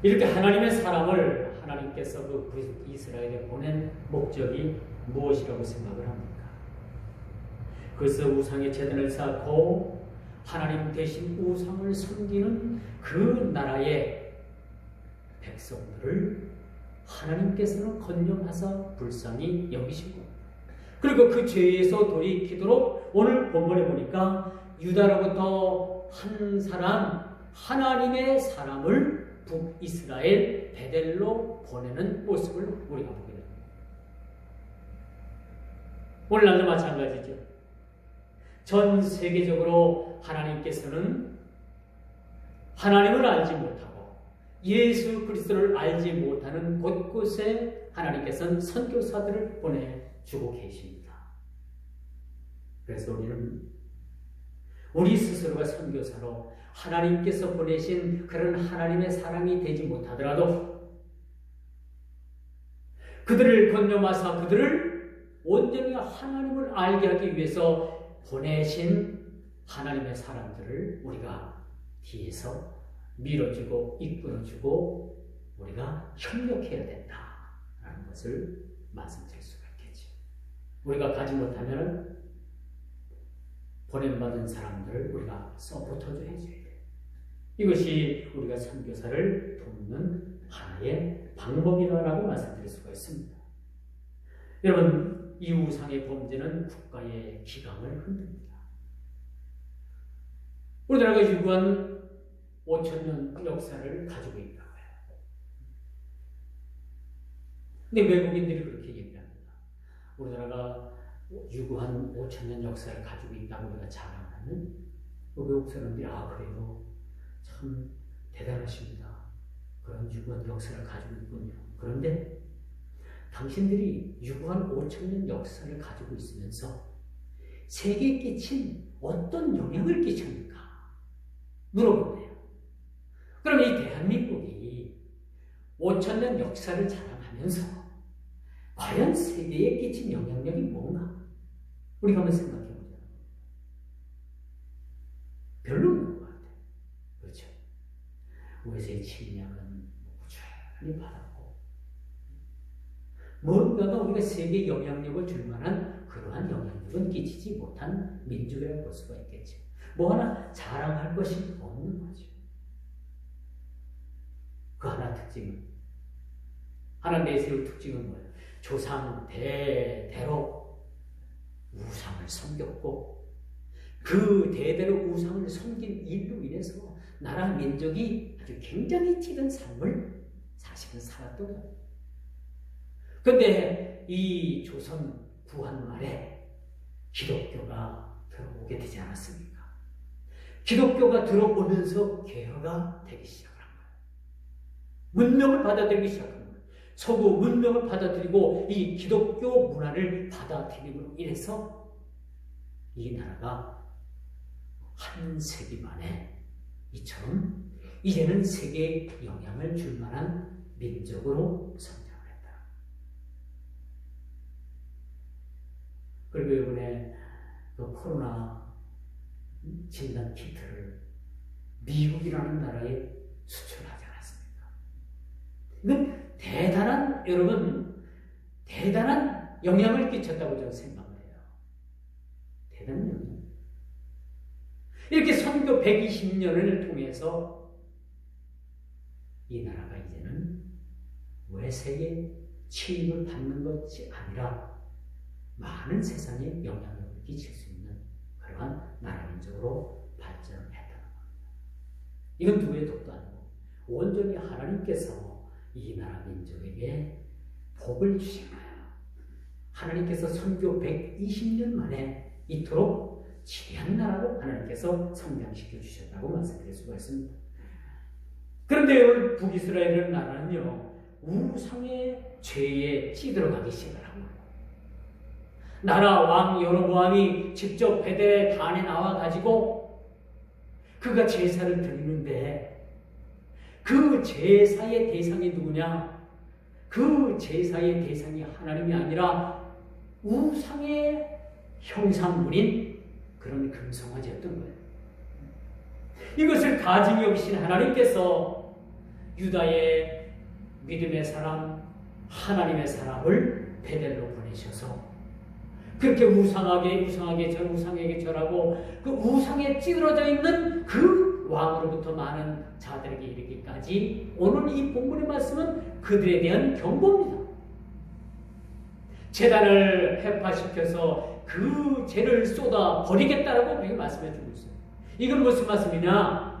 이렇게 하나님의 사람을 하나님께서 그 이스라엘에 보낸 목적이 무엇이라고 생각을 합니까? 그래서 우상의 제단을 쌓고 하나님 대신 우상을 섬기는 그 나라의 백성들을 하나님께서는 건념하사 불쌍히 여기시고, 그리고 그 죄에서 돌이키도록 오늘 본문에 보니까 유다로부터 한 사람, 하나님의 사람을 북이스라엘 베델로 보내는 모습을 우리가 보게 됩니다. 오늘날도 마찬가지죠. 전 세계적으로 하나님께서는 하나님을 알지 못하고 예수 그리스도를 알지 못하는 곳곳에 하나님께서는 선교사들을 보내주고 계십니다. 그래서 우리는 우리 스스로가 선교사로 하나님께서 보내신 그런 하나님의 사람이 되지 못하더라도 그들을 건념하사 그들을 온전히 하나님을 알게 하기 위해서 보내신 하나님의 사람들을 우리가 뒤에서 밀어주고 이끌어주고 우리가 협력해야 된다라는 것을 말씀드릴 수가 있겠죠. 우리가 가지 못하면 보냄받은 사람들을 우리가 서포터줘야 돼요. 이것이 우리가 선교사를 돕는 하나의 방법이라고 말씀드릴 수가 있습니다. 여러분, 이 우상의 범죄는 국가의 기강을 흔듭니다. 우리나라가 유구한 5,000년 역사를 가지고 있다고 해요. 근데 외국인들이 그렇게 얘기합니다. 우리나라가 유구한 5,000년 역사를 가지고 있다고 우리가 자랑하는 외국 사람들이 그래요. 참 대단하십니다. 그런 유구한 역사를 가지고 있군요. 그런데 당신들이 유구한 5,000년 역사를 가지고 있으면서 세계에 끼친 어떤 영향을 끼칩니까? 물어보네요. 그럼 이 대한민국이 5,000년 역사를 자랑하면서 과연 세계에 끼친 영향력이 뭔가? 우리가 한번 생각해보자. 별로 없는 것 같아요. 그렇죠? 외세의 침략은 꾸준히 받았고 뭔가가 우리가 세계에 영향력을 줄 만한 그러한 영향력은 끼치지 못한 민족이라고 볼 수가 있겠죠. 뭐 하나 자랑할 것이 없는 거죠. 그 하나 특징은, 하나 내세울 특징은 뭐예요? 조상 대대로 우상을 섬겼고 그 대대로 우상을 섬긴 일로 인해서 나라 민족이 아주 굉장히 찌든 삶을 사실은 살았던 거예요. 그런데 이 조선 구한 말에 기독교가 들어오게 되지 않았습니까? 기독교가 들어오면서 개혁가 되기 시작한 거예요. 문명을 받아들이기 시작한 거예요. 서구 문명을 받아들이고 이 기독교 문화를 받아들임으로 인해서 이 나라가 한 세기 만에 이처럼 이제는 세계에 영향을 줄 만한 민족으로 성장을 했다. 그리고 이번에 그 코로나 진단 키트를 미국이라는 나라에 수출하지 않았습니까? 이건 대단한, 여러분, 대단한 영향을 끼쳤다고 저는 생각을 해요. 대단한 영향. 이렇게 선교 120년을 통해서 이 나라가 이제는 외세의 침입을 받는 것이 아니라 많은 세상에 영향력을 끼칠 수 있는 그러한 나라 민족으로 발전을 했다는 겁니다. 이건 누구의 덕도 아니고 온전히 하나님께서 이 나라 민족에게 복을 주신 거예요. 하나님께서 선교 120년 만에 이토록 지대한 나라로 하나님께서 성장시켜 주셨다고 말씀드릴 수가 있습니다. 그런데 오늘 북이스라엘 나라는요, 우상의 죄에 찌들어가기 시작을 한 거예요. 나라 왕 여로보암이 직접 베델 단에 나와가지고 그가 제사를 드리는데 그 제사의 대상이 누구냐? 그 제사의 대상이 하나님이 아니라 우상의 형상물인 그런 금송아지였던 거예요. 이것을 가증히 여기신 하나님께서 유다의 믿음의 사람, 하나님의 사람을 베델로 보내셔서 그렇게 우상에게 절하고 그 우상에 찌들어져 있는 그 왕으로부터 많은 자들에게 이르기까지 오늘 이 본문의 말씀은 그들에 대한 경고입니다. 제단을 회파시켜서 그 죄를 쏟아 버리겠다라고 우리에게 말씀해 주고 있어요. 이건 무슨 말씀이냐?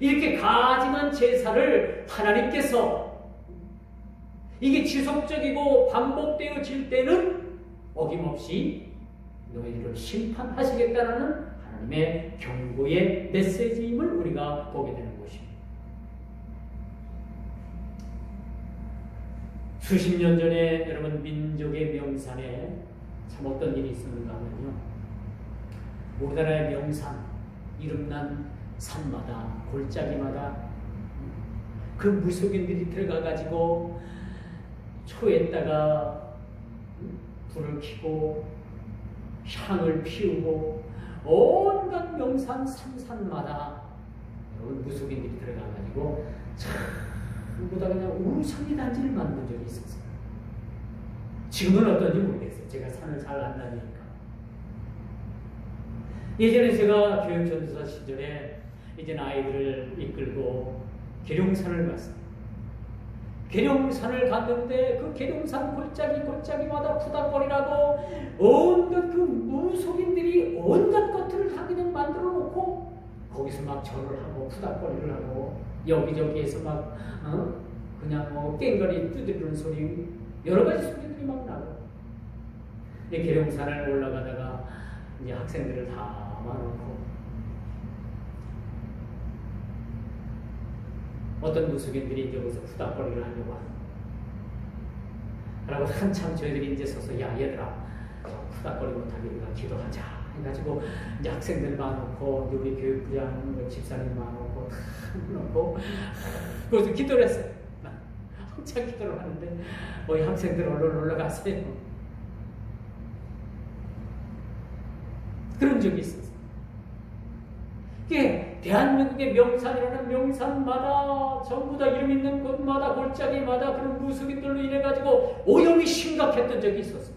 이렇게 가증한 제사를 하나님께서 이게 지속적이고 반복되어질 때는 어김없이 너희들을 심판하시겠다라는 하나님의 경고의 메시지임을 우리가 보게 되는 것입니다. 수십 년 전에 여러분 민족의 명산에 참 어떤 일이 있었는가 하면요. 우리나라의 명산, 이름난 산마다 골짜기마다 그 무속인들이 들어가가지고 초에다가 불을 켜고 향을 피우고 온갖 명산 산마다 여러분 무속인들이 들어가가지고 전부 다 그냥 우상의 단지를 만든 적이 있었어요. 지금은 어떤지 모르겠어요. 제가 산을 잘 안 다니니까. 예전에 제가 교육전도사 시절에 이제 아이들을 이끌고 계룡산을 갔어요. 계룡산을 갔는데 그 계룡산 골짜기마다 푸닥거리라고 온갖 그 무속인들이 온갖 것들을 다 그냥 만들어 놓고 거기서 막 절을 하고 푸닥거리를 하고 여기저기에서 막 그냥 뭐 깽거리 두드리는 소리 여러 가지 소리들이 막 나고 계룡산을 올라가다가 이제 학생들을 다 모아놓고 어떤 무속인들이 이제 거기서 푸닥거리를 하려고 하는 그러고 한참 저희들이 이제 서서 야 얘들아 푸닥거리 못하게 우리가 기도하자 해가지고 이제 학생들 많고 우리 교육부장 집사님 많고 다 놓고 거기서 기도를 했어요. 한참 기도를 하는데 학생들 얼른 올라가세요. 그런 적이 있었어요. 이게 대한민국의 명산이라는 명산마다 전부 다 이름 있는 곳마다 골짜기마다 그런 무속인들로 인해 가지고 오염이 심각했던 적이 있었어요.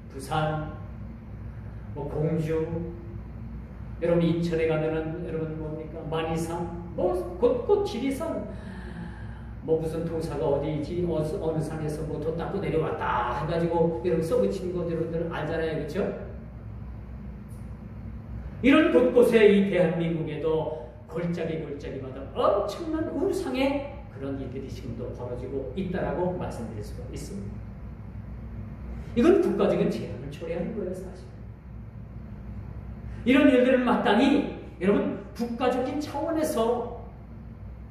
부산, 공주, 여러분 인천에 가면은 여러분 뭡니까 만이산, 곳곳 지리산, 무슨 도사가 어디지 어느 산에서 도 닦고 내려왔다 해가지고 여러분 써붙이는 거 여러분들 알잖아요, 그렇죠? 이런 곳곳에 이 대한민국에도 골짜기마다 엄청난 우상의 그런 일들이 지금도 벌어지고 있다라고 말씀드릴 수가 있습니다. 이건 국가적인 재앙을 초래하는 거예요, 사실. 이런 일들을 마땅히 여러분 국가적인 차원에서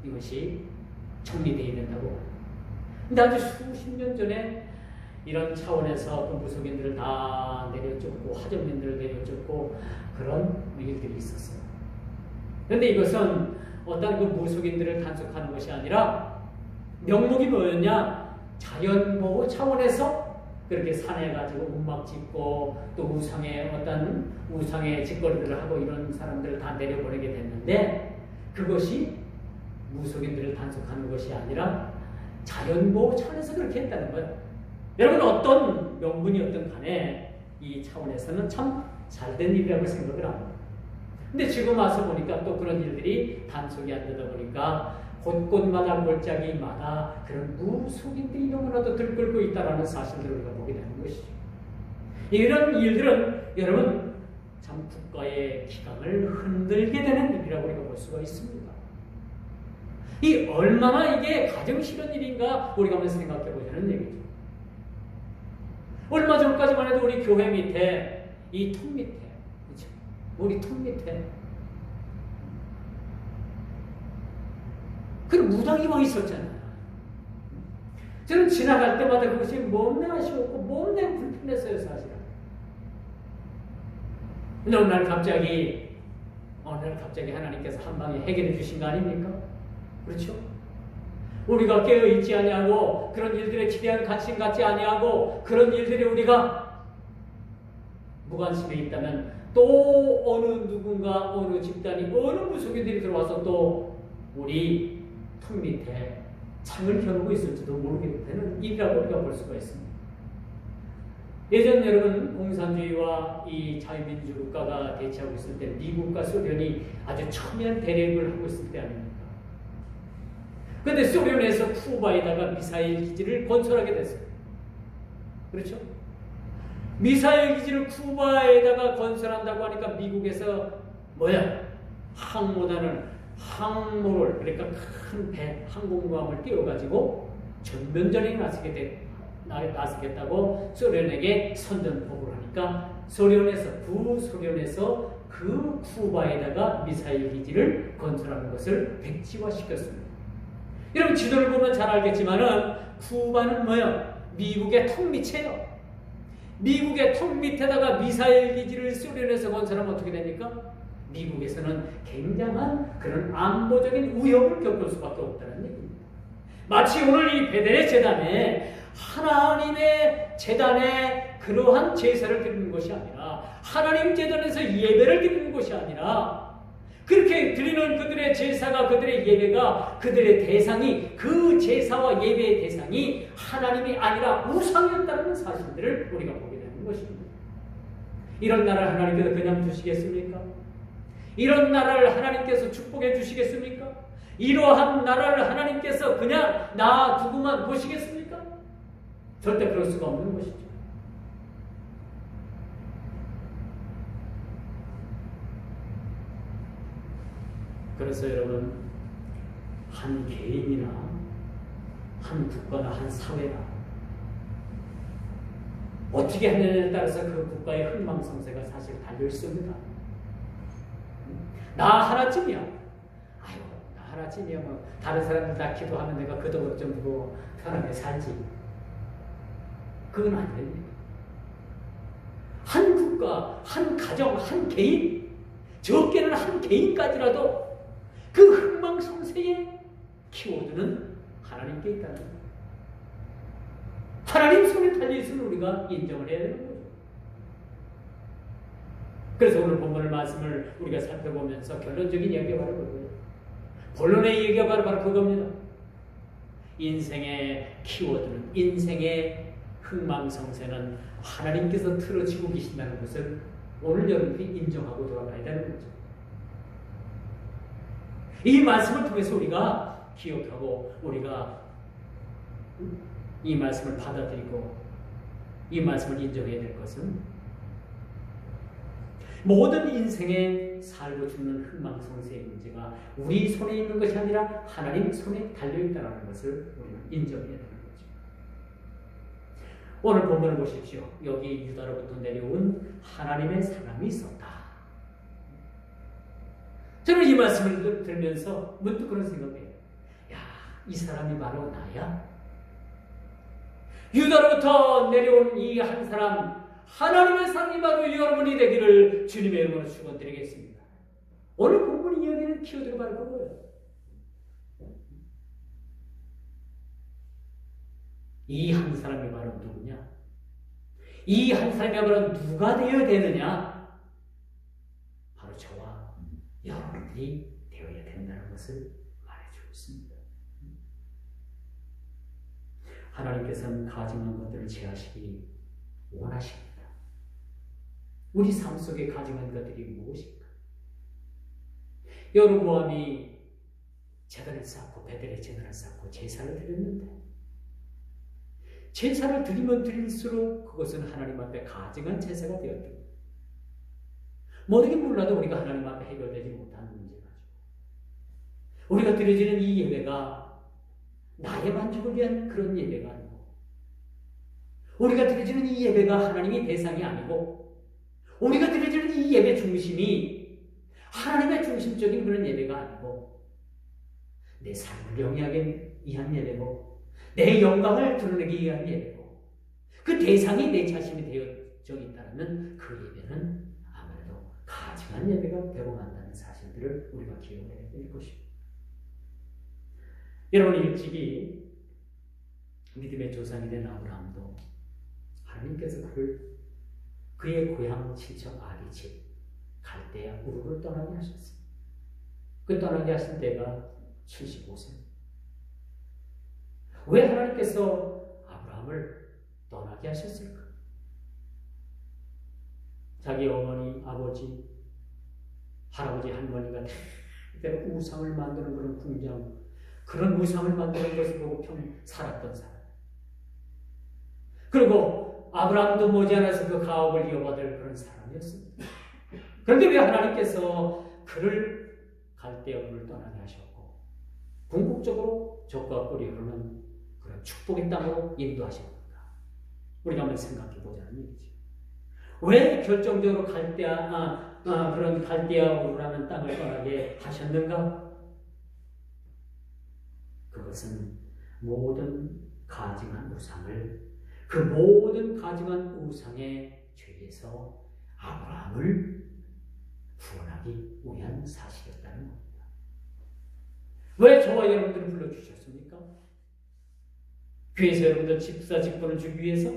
이것이 정리되어야 된다고. 근데 아주 수십 년 전에 이런 차원에서 그 무속인들을 다 내려쫓고 화정민들을 내려쫓고 그런 일들이 있었어요. 그런데 이것은 어떤 그 무속인들을 단속하는 것이 아니라 명목이 뭐였냐? 자연보호 차원에서 그렇게 산에 가지고 움막 짓고 또 우상의 짓거리들을 하고 이런 사람들을 다 내려보내게 됐는데 그것이 무속인들을 단속하는 것이 아니라 자연보호 차원에서 그렇게 했다는 거예요. 여러분 어떤 명분이었든 간에 이 차원에서는 참 잘된 일이라고 생각을 합니다. 근데 지금 와서 보니까 또 그런 일들이 단속이 안 되다 보니까 곳곳마다 골짜기마다 그런 무속인들이 너무나도 들끓고 있다는 사실을 우리가 보게 되는 것이죠. 이런 일들은 여러분 참 국가의 기강을 흔들게 되는 일이라고 우리가 볼 수가 있습니다. 이 얼마나 이게 가정 싫은 일인가 우리가 한번 생각해 보자는 얘기죠. 얼마 전까지만 해도 우리 교회 밑에 이 통 밑에, 그렇죠? 우리 통 밑에 그 무당이 막 있었잖아요. 저는 지나갈 때마다 그것이 몸내 아쉬웠고 몸내 불편했어요, 사실은. 근데 어느 날 갑자기 하나님께서 한 방에 해결해 주신 거 아닙니까? 그렇죠? 우리가 깨어있지 아니하고 그런 일들에 기대한 관심 갖지 아니하고 그런 일들이 우리가 무관심에 있다면 또 어느 누군가 어느 집단이 어느 무속인들이 들어와서 또 우리 턱 밑에 창을 켜놓고 있을지도 모르게 되는 일이라고 우리가 볼 수가 있습니다. 예전 여러분 공산주의와 이 자유민주 국가가 대치하고 있을 때 미국과 소련이 아주 첨예한 대립을 하고 있을 때 아닙니까? 그런데 소련에서 쿠바에다가 미사일 기지를 건설하게 됐어요. 그렇죠? 미사일 기지를 쿠바에다가 건설한다고 하니까 미국에서 뭐야? 항모를 그러니까 큰 배, 항공모함을 띄워가지고 전면전에 나서겠다고 소련에게 선전포고를 하니까 구소련에서 그 쿠바에다가 미사일 기지를 건설하는 것을 백지화시켰습니다. 여러분 지도를 보면 잘 알겠지만은 쿠바는 뭐예요? 미국의 턱 밑이에요. 미국의 턱 밑에다가 미사일 기지를 소련에서 건설하면 어떻게 됩니까? 미국에서는 굉장한 그런 안보적인 위협을 겪을 수밖에 없다는 얘기입니다. 마치 오늘 이 베델의 제단에 하나님의 제단에 그러한 제사를 드리는 것이 아니라 하나님 제단에서 예배를 드리는 것이 아니라 그렇게 드리는 그들의 제사가 그들의 예배가 그들의 대상이 그 제사와 예배의 대상이 하나님이 아니라 우상이었다는 사실들을 우리가 보게 되는 것입니다. 이런 나라를 하나님께서 그냥 주시겠습니까? 이런 나라를 하나님께서 축복해 주시겠습니까? 이러한 나라를 하나님께서 그냥 놔두고만 보시겠습니까? 절대 그럴 수가 없는 것이죠. 그래서 여러분 한 개인이나 한 국가나 한 사회나 어떻게 하느냐에 따라서 그 국가의 흥망성쇠가 사실 달려 있습니다. 나 하나쯤이야. 아유, 나 하나쯤이야. 뭐 다른 사람들 다 기도하면 내가 그 덕을 좀 보고 편하게 살지. 그건 안 됩니다. 한 국가, 한 가정, 한 개인, 적게는 한 개인까지라도 그 흥망성쇠의 키워드는 하나님께 있다는 거예요. 하나님 손에 달려있으면 우리가 인정을 해야 되는 거죠. 그래서 오늘 본문의 말씀을 우리가 살펴보면서 결론적인 얘기가 바로 그거예요. 본론의 얘기가 바로 그겁니다. 인생의 키워드는, 인생의 흥망성쇠는 하나님께서 틀어지고 계신다는 것을 오늘 여러분들이 인정하고 돌아가야 되는 거죠. 이 말씀을 통해서 우리가 기억하고 우리가 이 말씀을 받아들이고 이 말씀을 인정해야 될 것은 모든 인생에 살고 죽는 흥망성쇠의 문제가 우리 손에 있는 것이 아니라 하나님 손에 달려있다는 것을 우리는 인정해야 되는 거죠. 오늘 본문을 보십시오. 여기 유다로부터 내려온 하나님의 사람이 있었다. 저는 이 말씀을 들으면서 문득 그런 생각이에요. 야, 이 사람이 바로 나야? 유다로부터 내려온 이 한 사람, 하나님의 사람이 바로 여러분이 되기를 주님의 이름으로 축원드리겠습니다. 오늘 본문 이야기는 키워드가 바로 그거예요. 이 한 사람이 바로 누구냐? 이 한 사람이 바로 누가 되어야 되느냐? 바로 저와 여러분들이 되어야 된다는 것을 말해주고 있습니다. 하나님께서는 가증한 것들을 제하시기 원하십니다. 우리 삶 속에 가증한 것들이 무엇인가? 여로보암이 제단을 쌓고 베델에 제단을 쌓고 제사를 드렸는데 제사를 드리면 드릴수록 그것은 하나님 앞에 가증한 제사가 되었습니다. 모르긴 몰라도 우리가 하나님 앞에 해결되지 못하는 문제가죠. 우리가 드려지는 이 예배가 나의 만족을 위한 그런 예배가 아니고 우리가 드려지는 이 예배가 하나님의 대상이 아니고 우리가 드려지는 이 예배 중심이 하나님의 중심적인 그런 예배가 아니고 내 삶을 영위하기 위한 예배고 내 영광을 드러내기 위한 예배고 그 대상이 내 자신이 되어져 있다면 그 예배는 아무래도 가증한 예배가 되고 만다는 사실들을 우리가 기억해야 될 것입니다. 여러분 일찍이 믿음의 조상이 된 아브라함도 하나님께서 그의 고향 친척 아비집 갈대아 우르를 떠나게 하셨습니다. 그 떠나게 하신 때가 75세. 왜 하나님께서 아브라함을 떠나게 하셨을까? 자기 어머니, 아버지, 할아버지, 할머니가 대대로 우상을 만드는 그런 궁정, 그런 우상을 만드는 것을 보고 살았던 사람. 그리고 아브라함도 머지않아서 그 가업을 이어받을 그런 사람이었습니다. 그런데 왜 하나님께서 그를 갈대아우를 떠나게 하셨고 궁극적으로 적과 꿀이 흐르는 그런 축복의 땅으로 인도하셨는가? 우리가 한번 생각해 보자는 얘기죠. 왜 결정적으로 그런 갈대아우라는 땅을 떠나게 하셨는가? 그것은 모든 가증한 우상을, 그 모든 가증한 우상의 죄에서 아브라함을 구원하기 위한 사실이었다는 겁니다. 왜 저와 여러분들을 불러주셨습니까? 교회에서 여러분들 집사 직분을 주기 위해서?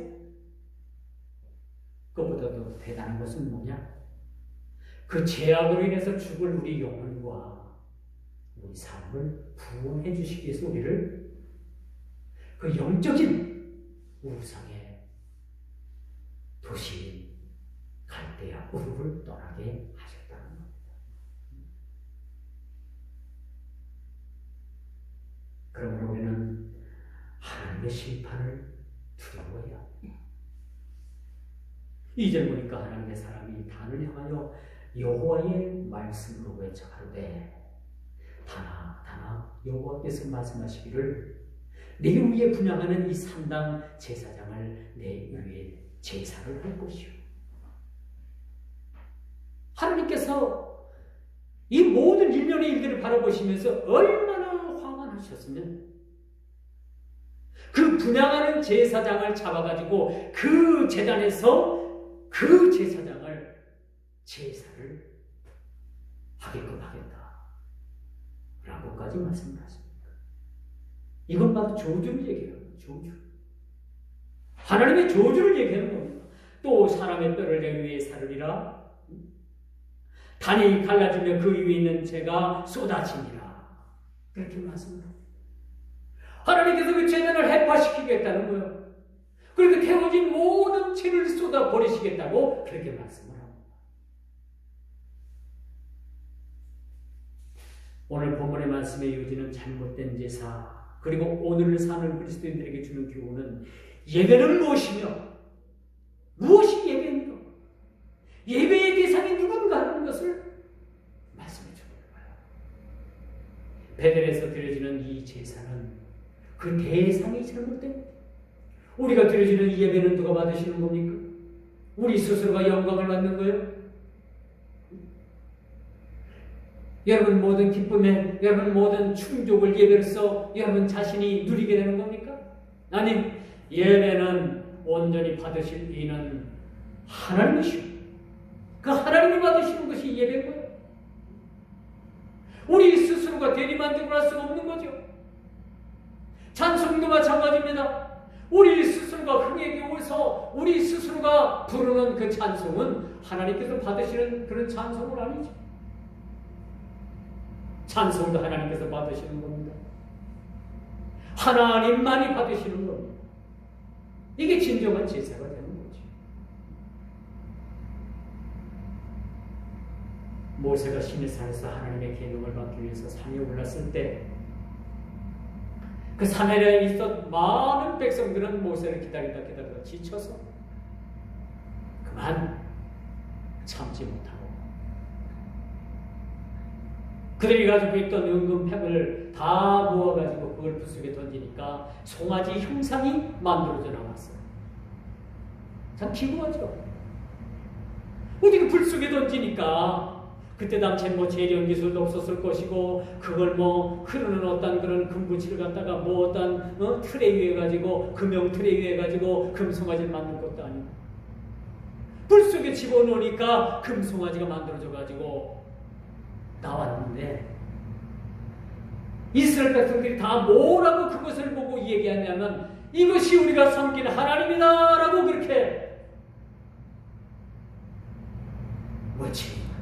그보다도 대단한 것은 뭐냐? 그 죄악으로 인해서 죽을 우리 영혼과 우리 삶을 구원해 주시기 위해서 우리를 그 영적인 우상의 도시인 갈대아 우르를 떠나게 하셨다는 겁니다. 그러므로 우리는 하나님의 심판을 두려워해야 합니다. 2절 보니까 하나님의 사람이 단을 향하여 여호와의 말씀으로 외쳐가로되 다나 여호와께서 말씀하시기를 내 위에 분양하는 이 산당 제사장을 내 위에 제사를 할 것이요. 하나님께서 이 모든 일련의 일들을 바라보시면서 얼마나 화만하셨으면 그 분양하는 제사장을 잡아가지고 그 제단에서 그 제사장을 제사를 하게끔 하겠다 라고까지 말씀을 하십니다. 이건 바로 저주를 얘기하는 거예요. 저주. 하나님의 저주를 얘기하는 겁니다. 또 사람의 뼈를 내 위에 사르리라. 단이 갈라지면 그 위에 있는 재가 쏟아지니라. 그렇게 말씀합니다. 하나님께서 그 재단을 해파시키겠다는 거예요. 그렇게 태워진 모든 재를 쏟아 버리시겠다고 그렇게 말씀을 합니다. 오늘 본문의 말씀의 요지는 잘못된 제사, 그리고 오늘을 사는 그리스도인들에게 주는 교훈은 예배는 무엇이며 무엇이 예배인가? 예배의 대상이 누군가 하는 것을 말씀해 주는 거예요. 베델에서 드려지는 이 제사는 그 대상이 잘못된, 우리가 드려지는 이 예배는 누가 받으시는 겁니까? 우리 스스로가 영광을 받는 거예요? 여러분 모든 기쁨에, 여러분 모든 충족을 예배로서 여러분 자신이 누리게 되는 겁니까? 아니, 예배는 온전히 받으실 이는 하나님이시오. 그 하나님이 받으시는 것이 예배고요. 우리 스스로가 대리만족을 할 수가 없는 거죠. 찬송도 마찬가지입니다. 우리 스스로가 흥에 겨워서 우리 스스로가 부르는 그 찬송은 하나님께서 받으시는 그런 찬송은 아니죠. 찬송도 하나님께서 받으시는 겁니다. 하나님만이 받으시는 겁니다. 이게 진정한 제사가 되는 거죠. 모세가 시내산에서 하나님의 계명을 받기 위해서 산에 올랐을 때 그 산에 있었던 많은 백성들은 모세를 기다리다 지쳐서 그만 참지 못하고 그들이 가지고 있던 은금팩을 다 모아가지고 그걸 불 속에 던지니까 송아지 형상이 만들어져 나왔어요. 참 기구하죠. 어디 불 속에 던지니까 그때 당시에 재련 기술도 없었을 것이고 그걸 흐르는 어떤 그런 금붙이를 갖다가 어떤 틀에 위에 가지고 금형 틀에 위에 가지고 금송아지를 만든 것도 아니고 불 속에 집어넣으니까 금송아지가 만들어져 가지고 나왔는데 이스라엘 백성들이 다 뭐라고 그것을 보고 얘기하냐면 이것이 우리가 섬기는 하나님이다 라고 그렇게 외치는 거예요.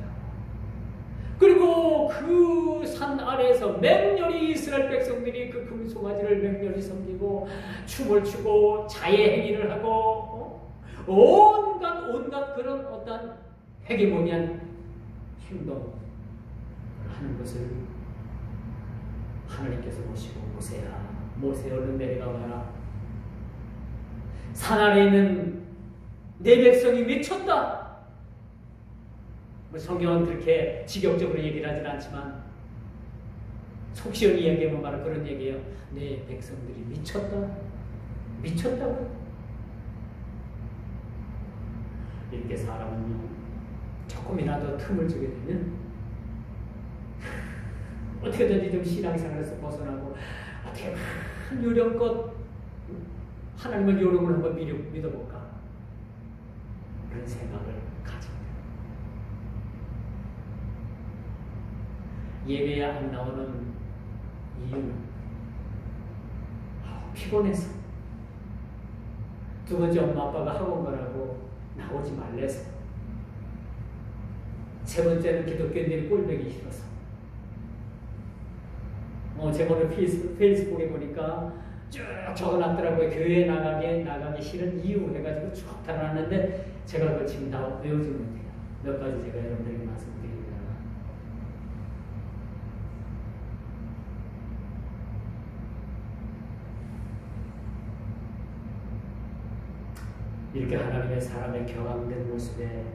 그리고 그리고 그 산 아래에서 맹렬히 이스라엘 백성들이 그 금송아지를 맹렬히 섬기고 춤을 추고 자해 행위를 하고 온갖 그런 어떤 헤게모니한 행동을 하는 것을 하나님께서 보시고 모세야 얼른 내려가 봐라. 산 아래에 있는 내 백성이 미쳤다. 성경은 그렇게 직역적으로 얘기를 하진 않지만 속 시원히 얘기하면 바로 그런 얘기예요. 내 백성들이 미쳤다고. 이렇게 사람은요, 조금이라도 틈을 주게 되면 어떻게든지 좀 신앙생활에서 벗어나고 어떻게 요령껏 하나님을 요령을 한번 믿어볼까, 그런 생각을 가집니다. 예배에 안 나오는 이유는 피곤해서, 두 번째 엄마 아빠가 학원 가라고 나오지 말래서, 세 번째는 기독교인들이 꼴보기 싫어서. 제가 오늘 페이스북에 보니까 쭉 적어놨더라고요. 교회에 나가기 싫은 이유 해가지고 쭉 달아놨는데 제가 그걸 지금 다 외우지 못해요. 몇 가지 제가 여러분들에게 말씀드립니다. 이렇게 하나님의 사람의 경황된 모습에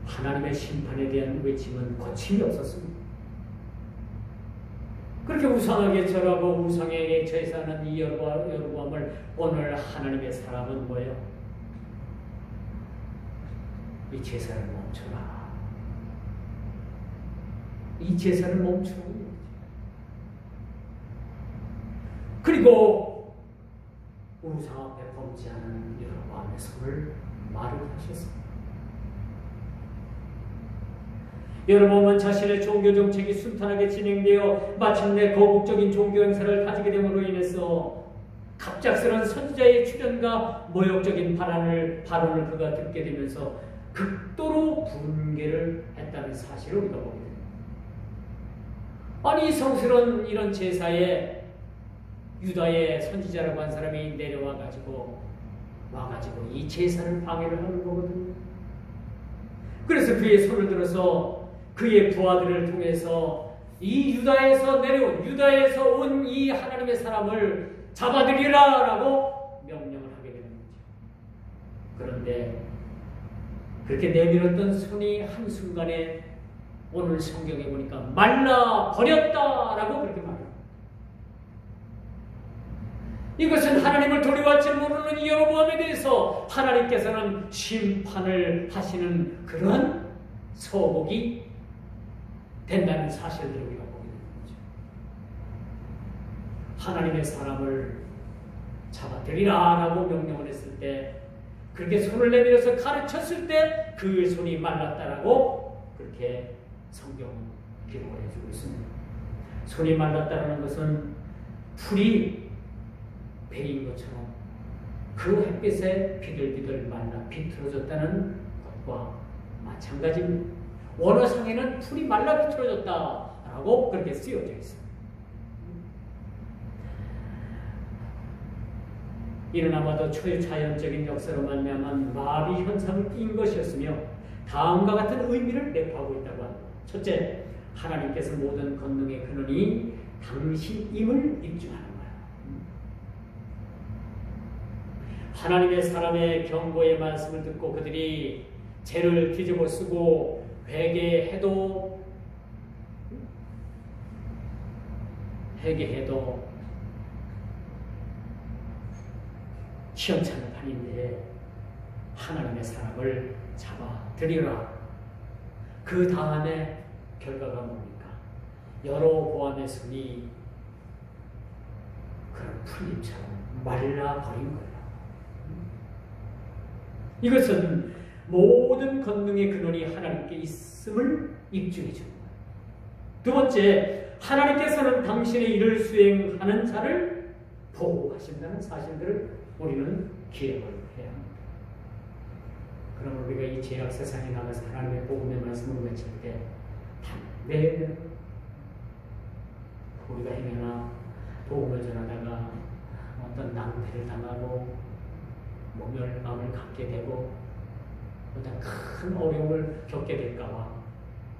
하나님의 심판에 대한 외침은 거침이 없었습니다. 그렇게 우상하게 절하고 우상에게 제사하는 이 여로보암을 오늘 하나님의 사람은 뭐예요? 이 제사를 멈춰라. 이 제사를 멈추라는 거죠. 그리고 우상 앞에 범죄하는 여로보암의 손을 마르게 하셨습니다. 여로보암은 자신의 종교 정책이 순탄하게 진행되어 마침내 거국적인 종교 행사를 가지게 됨으로 인해서 갑작스런 선지자의 출현과 모욕적인 발언을 그가 듣게 되면서 극도로 분개를 했다는 사실을 우리가 보게 됩니다. 아니, 성스러운 이런 제사에 유다의 선지자라고 한 사람이 와가지고 이 제사를 방해를 하는 거거든요. 그래서 그의 손을 들어서 그의 부하들을 통해서 이 유다에서 온 이 하나님의 사람을 잡아들이라 라고 명령을 하게 되는 거죠. 그런데 그렇게 내밀었던 손이 한순간에 오늘 성경에 보니까 말라 버렸다라고 그렇게 말합니다. 이것은 하나님을 도리와치 모르는 이 여로보암에 대해서 하나님께서는 심판을 하시는 그런 서복이 된다는 사실들을 우리가 보게 되는 거죠. 하나님의 사람을 잡아들이라 라고 명령을 했을 때, 그렇게 손을 내밀어서 가르쳤을 때 그 손이 말랐다라고 그렇게 성경은 기록을 해주고 있습니다. 손이 말랐다라는 것은 풀이 베인 것처럼 그 햇빛에 비들비들 말라 비틀어졌다는 것과 마찬가지입니다. 원어상에는 풀이 말라 비틀어졌다라고 그렇게 쓰여져 있습니다. 이는 아마도 초자연적인 역사로 말미암은 마비 현상인 것이었으며 다음과 같은 의미를 내포하고 있다고 합니다. 첫째, 하나님께서 모든 권능의 근원이 당신임을 입증하는 거예요. 하나님의 사람의 경고의 말씀을 듣고 그들이 죄를 뒤집어 쓰고 회개해도 시험찮은 판인데 하나님의 사람을 잡아들이라. 그 다음에 결과가 뭡니까? 여로보암의 손이 그런 풀잎처럼 말라버린 거예요. 이것은 모든 권능의 근원이 하나님께 있음을 입증해 주는 거예요. 두 번째, 하나님께서는 당신의 일을 수행하는 자를 보호하신다는 사실들을 우리는 기억을 해야 합니다. 그러면 우리가 이 죄악 세상에 나가서 하나님의 복음의 말씀을 외칠 때 네, 우리가 행여나 복음을 전하다가 어떤 낭패를 당하고 모멸감을 갖게 되고 어떤 큰 어려움을 겪게 될까봐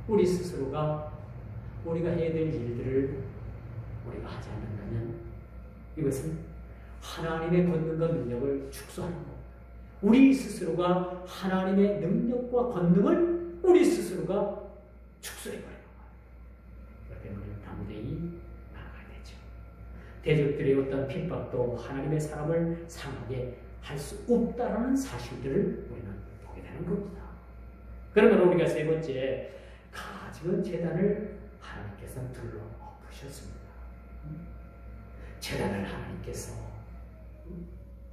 우리 스스로가 우리가 해야 될 일들을 우리가 하지 않는다면 이것은 하나님의 권능과 능력을 축소하는 겁니다. 우리 스스로가 하나님의 능력과 권능을 우리 스스로가 축소해버리는 거예요. 그렇기 때문에 우리는 담대히 나아가야 되죠. 대적들의 어떤 핍박도 하나님의 사람을 상하게 할 수 없다라는 사실들을 우리는 보게 되는 겁니다. 그러면 우리가 세 번째, 가증한 제단을 하나님께서 둘러 엎으셨습니다. 제단을 하나님께서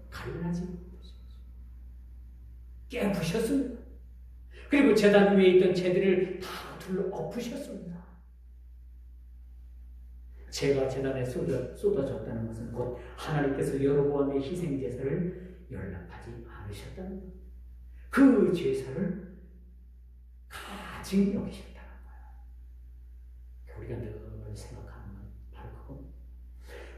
갈라지 못하셨습니다. 깨부셨습니다. 그리고 제단 위에 있던 제들을 다 둘러 엎으셨습니다. 제가 제단에 쏟아졌다는 것은 곧 하나님께서 여로보암의 희생제사를 연락하지 않으셨다는 것. 그 제사를 가증히 여기셨다는 거예요. 우리가 늘 생각하는 건 바로 그겁니다.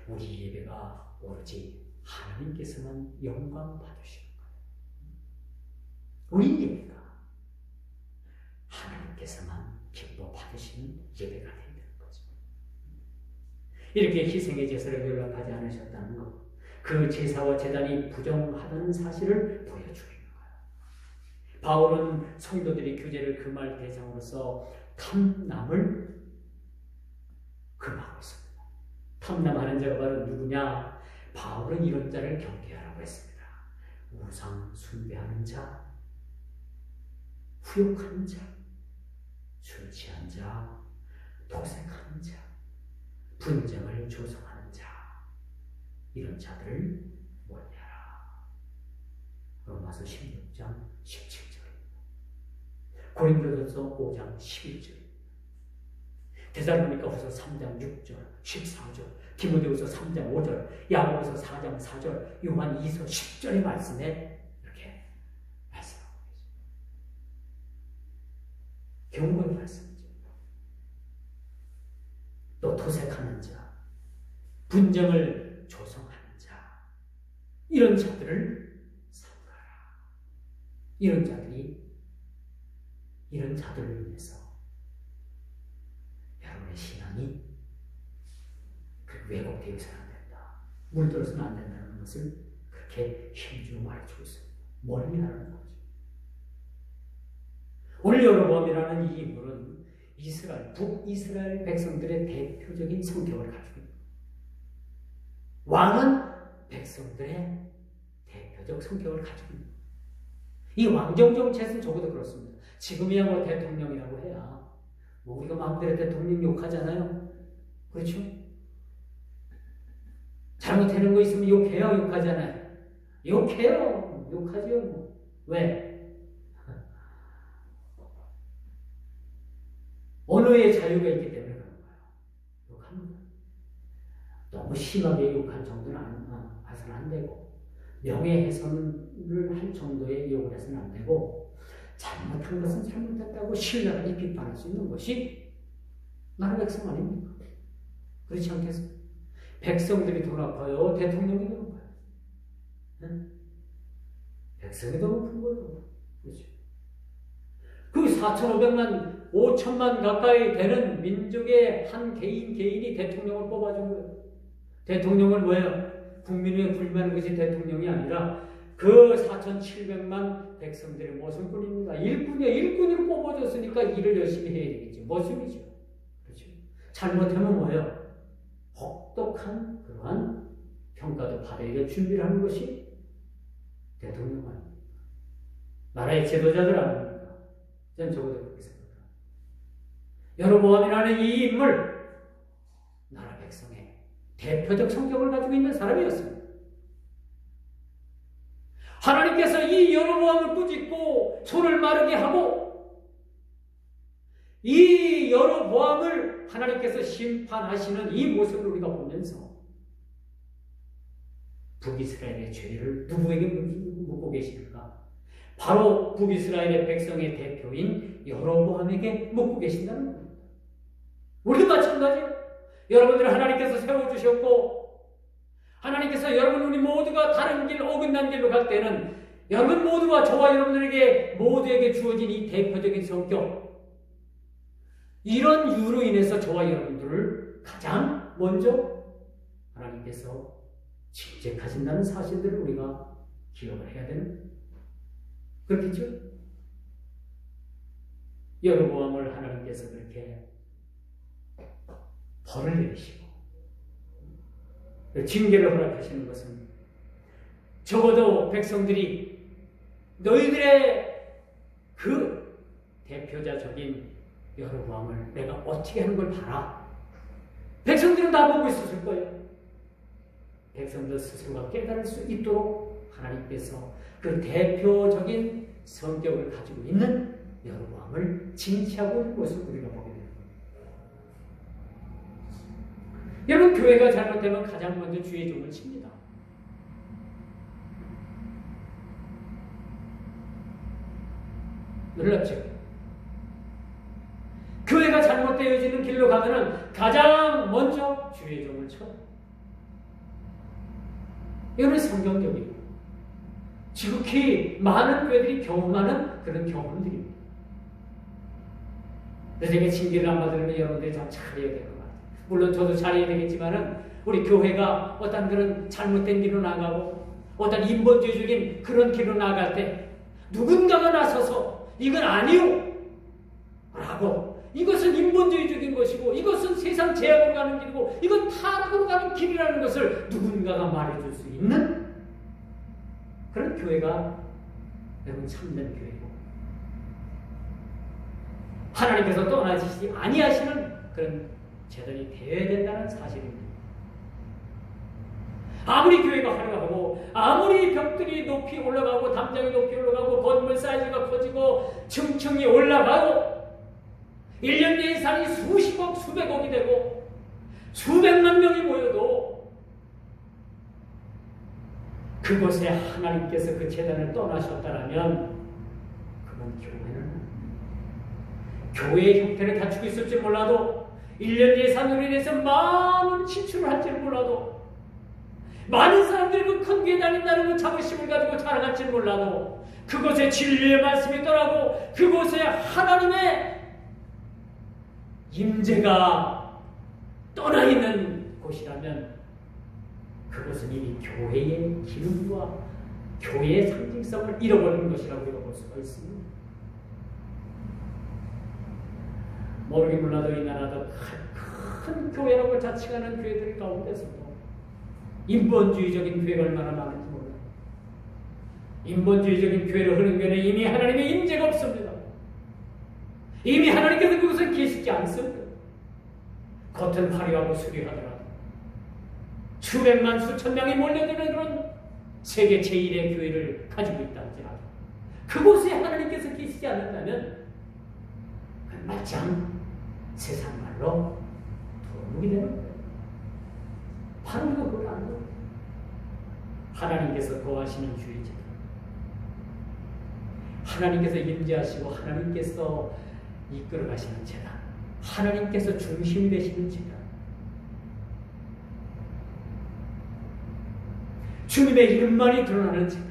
우리 예배가 오로지 하나님께서만 영광 받으시는 거예요. 우리 예배가 하나님께서만 기뻐 받으시는 예배가 되는 거죠. 이렇게 희생의 제사를 연락하지 않으셨다는 것, 그 제사와 제단이 부정하다는 사실을 보여주는 거예요. 바울은 성도들이 교제를 금할 대상으로서 탐남을 금하고 있습니다. 탐남하는 자가 바로 누구냐? 바울은 이런 자를 경계하라고 했습니다. 우상 숭배하는 자, 후욕하는 자, 술 취한 자, 도색하는 자, 분쟁을 조성하는 자, 이런 자들을 멀리하라. 로마서 16장 17절입니다. 고린도전서 5장 11절, 데살로니가후서 3장 6절, 14절, 디모데후서 3장 5절, 야고보서 4장 4절, 요한 2서 10절의 말씀에 이렇게 말씀하고 계십니다. 경고의 말씀이죠. 또 도색하는 자, 분쟁을 조성하는 자, 이런 자들을 삼가라. 이런 자들을 위해서 여러분의 신앙이 왜곡되어서는 안 된다, 물들어서는 안 된다는 것을 그렇게 힘주고 말해주고 있습니다. 멀리하라는 거죠. 오늘 여로보암이라는 이 인물은 북이스라엘 백성들의 대표적인 성격을 가지고 있습니다. 왕은 백성들의 대표적 성격을 가지고 있습니다. 이 왕정 정책은 적어도 그렇습니다. 지금이야 뭐 대통령이라고 해야 뭐 우리가 마음대로 대통령 욕하잖아요. 그렇죠? 잘못하는 거 있으면 욕해요, 욕하잖아요. 욕해요, 욕하죠. 뭐. 왜? 언어의 자유가 있기 때문에 그런 거예요. 욕합니다. 너무 심하게 욕할 정도는 해서는 안 되고, 명예훼손을 할 정도의 욕을 해서는 안 되고, 잘못한 것은 잘못했다고 신랄하게 비판할 수 있는 것이 나라 백성 아닙니까? 그렇지 않겠습니까? 백성들이 더 나빠요, 대통령이 더 나빠요? 네? 백성이 더 높은 거예요. 그렇죠? 그 4,500만, 5천만 가까이 되는 민족의 한 개인이 대통령을 뽑아준 거예요. 대통령은 뭐예요? 국민의 불만한 것이 대통령이 아니라 그 4,700만 백성들의 모순꾼입니다. 일꾼으로 뽑아줬으니까 일을 열심히 해야 되겠죠. 모순이죠. 그렇죠? 잘못하면 뭐예요? 혹독한 그러한 평가도 받아야 준비를 하는 것이 대통령 아닙니까? 나라의 지도자들 아닙니까? 저는 적어도 그렇게 생각합니다. 여로보암이라는 이 인물, 나라 백성의 대표적 성격을 가지고 있는 사람이었습니다. 하나님께서 이 여로보암을 꾸짖고 손을 마르게 하고 이 여로보암을 하나님께서 심판하시는 이 모습을 우리가 보면서 북이스라엘의 죄를 누구에게 묻고 계십니까? 바로 북이스라엘의 백성의 대표인 여로보암에게 묻고 계신다는 겁니다. 우리도 마찬가지예요. 여러분들을 하나님께서 세워주셨고 하나님께서 여러분 우리 모두가 다른 길, 어긋난 길로 갈 때는 여러분 모두와 저와 여러분들에게 모두에게 주어진 이 대표적인 성격, 이런 이유로 인해서 저와 여러분들을 가장 먼저 하나님께서 징책하신다는 사실들을 우리가 기억을 해야 되는, 그렇겠죠? 여로보암을 하나님께서 그렇게 벌을 내리시고 징계를 허락하시는 것은 적어도 백성들이 너희들의 그 대표자적인 여로보암을 내가 어떻게 하는 걸 봐라. 백성들은 다 보고 있었을 거예요. 백성들 스스로가 깨달을 수 있도록 하나님께서 그 대표적인 성격을 가지고 있는 여로보암을 징치하고 있는 것을 우리가 보게 됩니다. 여러분, 교회가 잘못되면 가장 먼저 주의 종을 칩니다. 놀랍죠? 교회가 잘못되어지는 길로 가면은 가장 먼저 주의 종을 쳐요. 이거는 성경적이고 지극히 많은 교회들이 경험하는 그런 경험들입니다. 그래서 제가 징계를 안 받으려면 여러분들이 좀 잘해야 될 것 같아요. 물론 저도 잘해야 되겠지만은 우리 교회가 어떤 그런 잘못된 길로 나가고 어떤 인본주의적인 그런 길로 나갈 때 누군가가 나서서 이건 아니요 라고, 이것은 인본주의적인 것이고 이것은 세상 제약으로 가는 길이고 이건 타락으로 가는 길이라는 것을 누군가가 말해줄 수 있는 그런 교회가 여러분 참된 교회고, 하나님께서 떠나시지 아니하시는 그런 제단이 되어야 된다는 사실입니다. 아무리 교회가 화려하고 아무리 벽들이 높이 올라가고 담장이 높이 올라가고 건물 사이즈가 커지고 층층이 올라가고 1년 예산이 수십억 수백억이 되고 수백만 명이 모여도 그곳에 하나님께서 그 제단을 떠나셨다라면 그건 교회의 형태를 갖추고 있을지 몰라도 1년 예산으로 인해서 많은 지출을 할지 몰라도 많은 사람들이 그 큰 교회 다닌다는 그 자부심을 가지고 자랑할지 몰라도 그곳에 진리의 말씀이 떠나고 그곳에 하나님의 임재가 떠나 있는 곳이라면 그것은 이미 교회의 기능과 교회의 상징성을 잃어버리는 것이라고 우리가 볼 수가 있습니다. 모르게 몰라도 이 나라도 큰 교회라고 자칭하는 교회들 가운데서도 인본주의적인 교회가 얼마나 많은지 몰라요. 인본주의적인 교회를 흐르는 교회는 이미 하나님의 임재가 없습니다. 이미 하나님께서 그것을 계시지 않습니다. 겉은 화려하고 수려하더라도 수백만 수천 명이 몰려드는 그런 세계 제1의 교회를 가지고 있다 할지라도 그곳에 하나님께서 계시지 않는다면 마냥 세상 말로 도둑이 되는 거예요. 바로 이거 그걸 안 거예요. 하나님께서 거하시는 주의자, 하나님께서 임재하시고 하나님께서 이끌어 가시는 재단, 하나님께서 중심이 되시는 재단, 주님의 이름만이 드러나는 재단.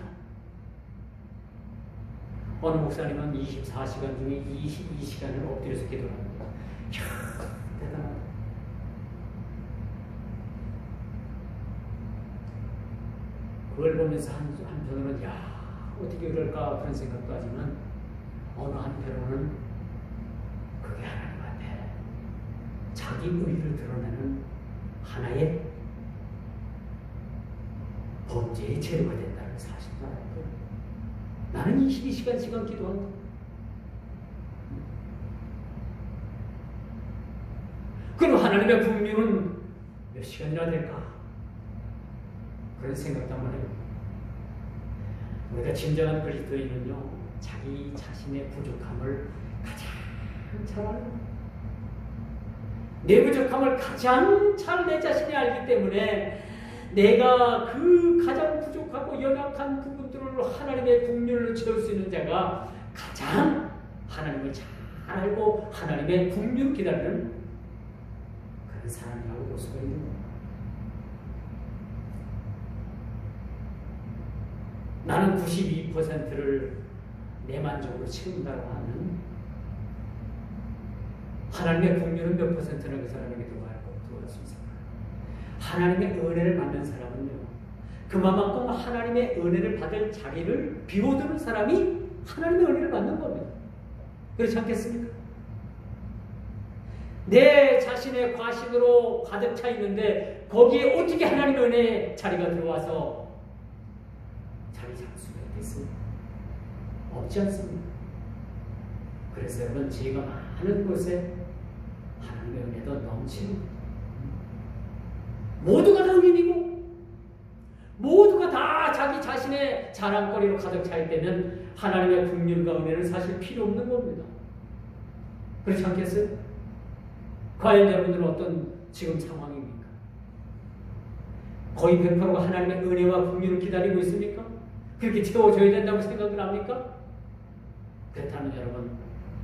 어느 목사님은 24시간 중에 22시간을 엎드려서 기도를 합니다. 이야, 대단하다. 그걸 보면서 한편으로는 야, 어떻게 그럴까 그런 생각도 하지만 어느 한편으로는 그게 하나님 앞에 자기 의를 드러내는 하나의 범죄의 재료가 된다는 사실도 알고, 나는 22시간 기도한다. 그럼 하나님의 국민은 몇 시간이나 될까? 그런 생각도 한번 해요. 우리가 진정한 그리스도인은요, 자기 자신의 부족함을 가장 잘 알고, 내 부족함을 가장 잘 내 자신이 알기 때문에 내가 그 가장 부족하고 연약한 부분들을 하나님의 국률로 채울 수 있는 자가 가장 하나님을 잘 알고 하나님의 국률을 기다리는 하는 사람이라고 볼 수가 있는 겁니다. 나는 92%를 내만족으로 채운다고 하는 하나님의 긍휼은 몇 퍼센트나 그 사람에게 들어갈 수 있을까요? 하나님의 은혜를 받는 사람은요, 그만큼 하나님의 은혜를 받을 자리를 비워두는 사람이 하나님의 은혜를 받는 겁니다. 그렇지 않겠습니까? 내 자신의 과신으로 가득 차 있는데 거기에 어떻게 하나님의 은혜의 자리가 들어와서 자리 잡을 수가 있겠습니까? 없지 않습니까? 그래서 여러분, 죄가 많은 곳에 하나님의 은혜도 넘치는, 모두가 다 의인이고 모두가 다 자기 자신의 자랑거리로 가득 차 있다면 하나님의 긍휼과 은혜는 사실 필요 없는 겁니다. 그렇지 않겠어요? 과연 여러분들은 어떤 지금 상황입니까? 거의 100%가 하나님의 은혜와 긍휼을 기다리고 있습니까? 그렇게 채워줘야 된다고 생각을 합니까? 그렇다면 여러분,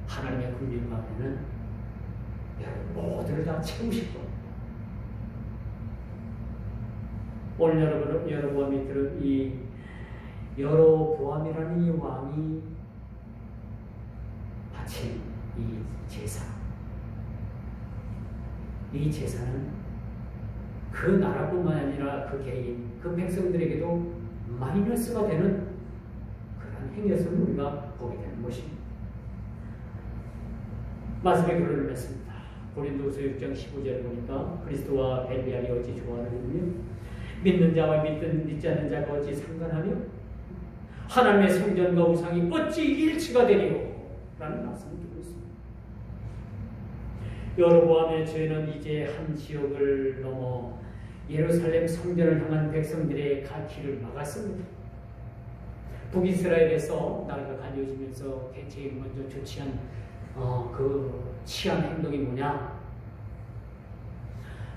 하나님의 긍휼과 은혜는 여러분 모두를 다 채우실 겁니다. 오늘 여러분이 들은 이 여로보암이라는 이 왕이 바친 이 제사, 이 제사는 그 나라뿐만 아니라 그 개인, 그 백성들에게도 마이너스가 되는 그런 행위였음을 우리가 보게 되는 것입니다. 말씀의 결론을 맺습니다. 고린도후서 6장 15절을 보니까 그리스도와 벨리알이 어찌 조화를 믿는 자와 믿지 않는 자가 어찌 상관하며 하나님의 성전과 우상이 어찌 일치가 되리요? 라는 말씀을 드리고 있습니다. 여로보암의 죄는 이제 한 지역을 넘어 예루살렘 성전을 향한 백성들의 갈 길을 막았습니다. 북이스라엘에서 나라가 갈려지면서 제일 먼저 조치한 그 취한 행동이 뭐냐?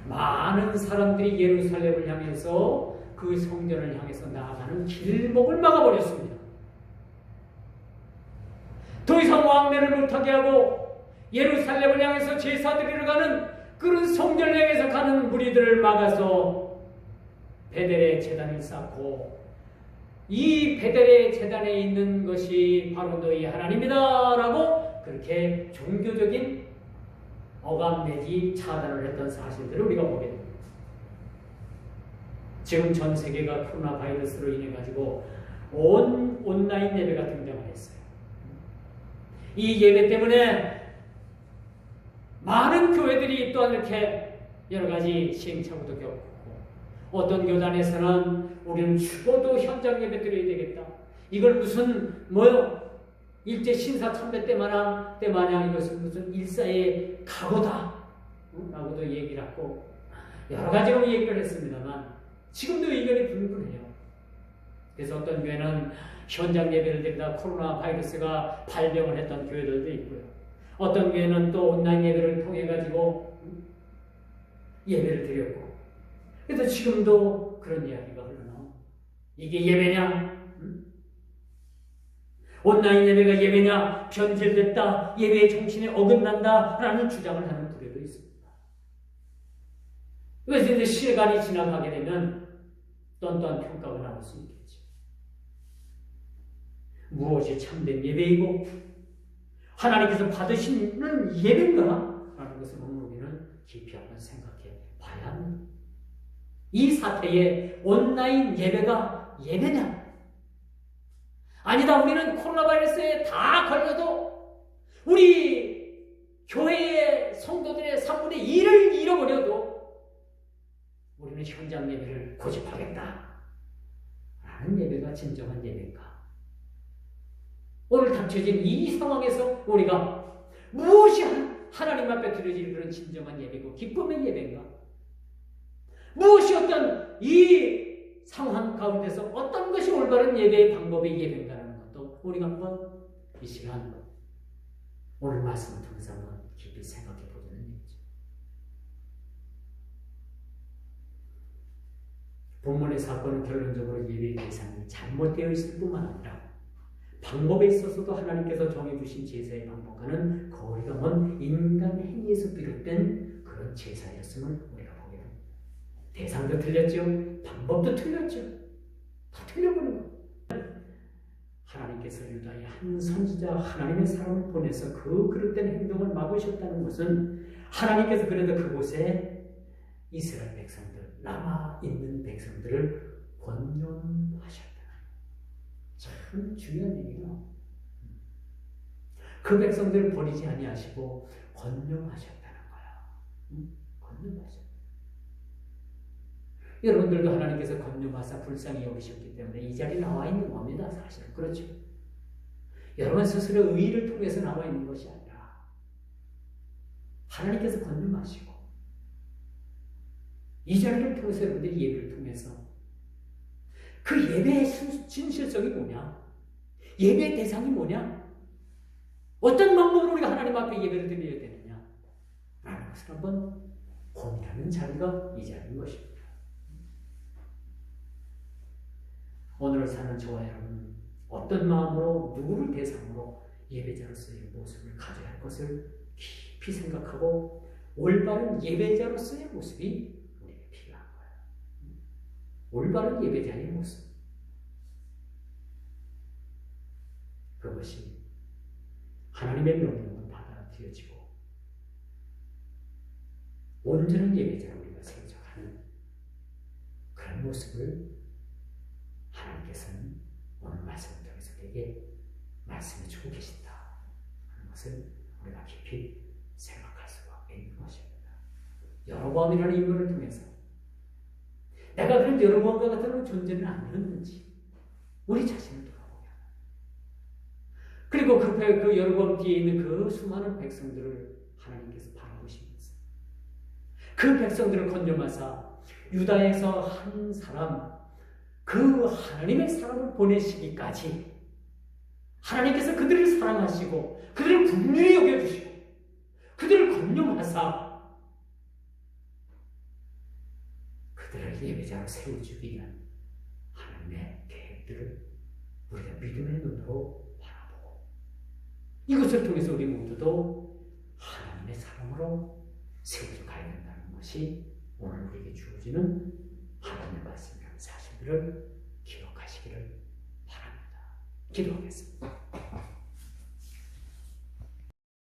많은 사람들이 예루살렘을 향해서 그 성전을 향해서 나아가는 길목을 막아버렸습니다. 더 이상 왕래를 못하게 하고 예루살렘을 향해서 제사 드리러 가는 그런 성전을 향해서 가는 무리들을 막아서 베델의 제단을 쌓고, 이 베델의 제단에 있는 것이 바로 너희 하나님이다 라고 그렇게 종교적인 어감 내지 차단을 했던 사실들을 우리가 보게 됩니다. 지금 전 세계가 코로나 바이러스로 인해 가지고 온라인 예배가 등장을 했어요. 이 예배 때문에 많은 교회들이 또한 이렇게 여러 가지 시행착오도 겪고, 어떤 교단에서는 우리는 죽어도 현장 예배 드려야 되겠다. 이걸 무슨 일제 신사 참배 때마냥 이것은 무슨 일사의 각오다 라고도 얘기를 하고 여러 가지로 얘기를 했습니다만 지금도 의견이 분분해요. 그래서 어떤 교회는 현장 예배를 드리다 코로나 바이러스가 발병을 했던 교회들도 있고요. 어떤 교회는 또 온라인 예배를 통해 가지고 예배를 드렸고, 그래서 지금도 그런 이야기가 흘러나오고, 이게 예배냐? 온라인 예배가 예배냐? 변질됐다, 예배의 정신에 어긋난다 라는 주장을 하는 부류도 있습니다. 그래서 이제 시간이 지나가게 되면 또한 평가가 나올 수 있겠죠. 무엇이 참된 예배이고 하나님께서 받으시는 예배인가? 라는 것을 우리는 깊이 한번 생각해 봐야 합니다. 이 사태에 온라인 예배가 예배냐? 아니다, 우리는 코로나 바이러스에 다 걸려도 우리 교회의 성도들의 3분의 1을 잃어버려도 우리는 현장 예배를 고집하겠다 라는 예배가 진정한 예배인가? 오늘 닥쳐진 이 상황에서 우리가 무엇이 하나님 앞에 드려질 그런 진정한 예배고 기쁨의 예배인가? 무엇이 어떤 이 상황 가운데서 어떤 것이 올바른 예배의 방법의 예배인가라는 것도 우리가 한번 이 시간 오늘 말씀을 통해서 한번 깊이 생각해 보자는 얘기죠. 본문의 사건은 결론적으로 예배의 대상이 잘못되어 있을 뿐만 아니라 방법에 있어서도 하나님께서 정해주신 제사의 방법과는 거리가 먼 인간 행위에서 비롯된 그런 제사였음을 우리가 보게 됩니다. 대상도 틀렸죠. 방법도 틀렸죠. 다 틀려버린 거예요. 하나님께서 유다의 한 선지자 하나님의 사람을 보내서 그 그릇된 행동을 막으셨다는 것은 하나님께서 그래도 그곳에 이스라엘 백성들, 남아있는 백성들을 권념하셨다. 참 중요한 얘기예요. 그 백성들을 버리지 아니하시고 권념하셨다는 거예요. 권념하셨다. 여러분들도 하나님께서 권념하사 불쌍히 여기셨기 때문에 이 자리에 나와 있는 겁니다. 사실은 그렇죠. 여러분 스스로 의의를 통해서 나와 있는 것이 아니라 하나님께서 권념하시고 이 자리를 통해서 여러분들이 예배를 통해서 그 예배의 진실성이 뭐냐? 예배의 대상이 뭐냐? 어떤 방법으로 우리가 하나님 앞에 예배를 드려야 되느냐? 라는 것을 한번 고민하는 자리가 이 자리인 것입니다. 오늘 사는 저와 여러분 어떤 마음으로 누구를 대상으로 예배자로서의 모습을 가져야 할 것을 깊이 생각하고 올바른 예배자로서의 모습이 우리에게 필요한 거예요. 올바른 예배자의 모습. 그것이 하나님의 명령을 받아들여지고 온전한 예배자로 우리가 세워져가는 그런 모습을 하나님께서는 오늘 말씀을 통해서 우리에게 말씀해 주고 계신다 하는 것을 우리가 깊이 생각할 수가 있는 것입니다. 여로보암이라는 인물을 통해서 내가 그런 여로보암과 같은 존재는 아니었는지 우리 자신을 돌아보게 하는, 그리고 그 여로보암 뒤에 있는 그 수많은 백성들을 하나님께서 바라보시면서 그 백성들을 건져마사 유다에서 한 사람, 그 하나님의 사람을 보내시기까지 하나님께서 그들을 사랑하시고 그들을 긍휼히 여겨주시고 그들을 권념하사 그들을 예배자로 세워주기 위한 하나님의 계획들을 우리가 믿음의 눈으로 바라보고 이것을 통해서 우리 모두도 하나님의 사람으로 세워져 가야 된다는 것이 오늘 우리에게 주어지는 하나님의 말씀이라는 사실들을 기록하시기를 바랍니다. 기도하겠습니다.